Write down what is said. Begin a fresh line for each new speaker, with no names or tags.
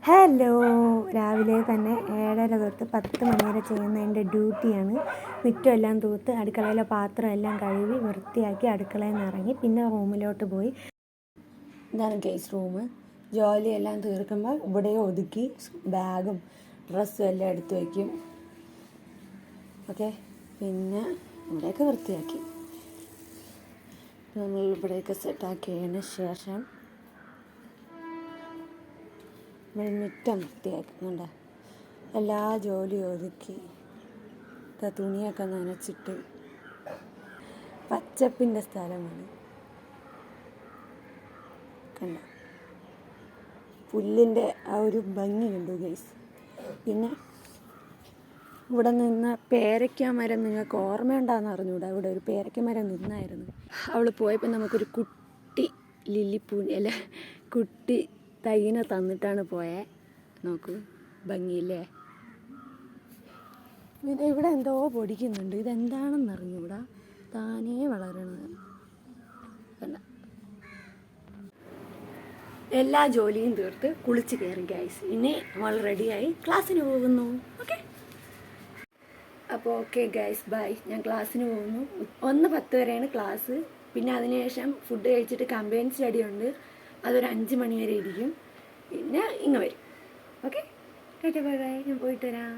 Hello, രാവിലെ തന്നെ 7:30 തൊട്ട് 10 മണി വരെ ചെയ്യുന്ന എൻ്റെ ഡ്യൂട്ടിയാണ്. മുറ്റമെല്ലാം തൂത്ത് അടുക്കളയിലെ പാത്രം എല്ലാം കഴുകി വൃത്തിയാക്കി അടുക്കളയിൽ നിന്ന് ഇറങ്ങി പിന്നെ റൂമിലോട്ട് പോയി. ഇതാണ് ഗേസ് റൂം. ജോലിയെല്ലാം തീർക്കുമ്പോൾ ഇവിടെ ഒതുക്കി ബാഗും ഡ്രസ്സും എല്ലാം എടുത്ത് വയ്ക്കും. ഓക്കെ, പിന്നെ ഇവിടെയൊക്കെ വൃത്തിയാക്കി നമ്മൾ ഇവിടെയൊക്കെ സെറ്റാക്കിയതിന് ശേഷം മുറ്റം വൃത്തിയാക്കുന്നുണ്ട്. എല്ലാ ജോലിയും ഒതുക്കി തുണിയൊക്കെ നനച്ചിട്ട് പച്ചപ്പിൻ്റെ സ്ഥലമാണ്. കണ്ട പുല്ലിൻ്റെ ആ ഒരു ഭംഗി കണ്ടു ഗൈസ്. പിന്നെ ഇവിടെ നിന്ന് പേരയ്ക്ക മരം നിങ്ങൾക്ക് ഓർമ്മയുണ്ടാകുന്ന അറിഞ്ഞൂടാ. ഇവിടെ ഒരു പേരയ്ക്ക മരം നിന്നായിരുന്നു. അവൾ പോയപ്പോൾ നമുക്കൊരു കുട്ടി ലില്ലിപ്പൂ അല്ല കുട്ടി തൈനെ തന്നിട്ടാണ് പോയത്. നോക്കൂ, ഭംഗിയില്ലേ. പിന്നെ ഇവിടെ എന്തോ പൊടിക്കുന്നുണ്ട്. ഇതെന്താണെന്ന് അറിഞ്ഞൂടാ. താനേ വളരണത് കണ്ട. എല്ലാ ജോലിയും തീർത്ത് കുളിച്ച് കയറി ഗൈസ്. ഇനി നമ്മൾ റെഡിയായി ക്ലാസ്സിന് പോകുന്നു. ഓക്കെ, അപ്പോൾ ഓക്കെ ഗൈസ്, ബൈ. ഞാൻ ക്ലാസ്സിന് പോകുന്നു. 1:10 വരെയാണ് ക്ലാസ്. പിന്നെ അതിനുശേഷം ഫുഡ് കഴിച്ചിട്ട് കമ്പൈൻ സ്റ്റഡി ഉണ്ട്. അതൊരു 5 മണി വരെ ഇരിക്കും. പിന്നെ ഇങ്ങ് വരും. Okay, bye bye. ഞാൻ പോയിട്ട് വരാം.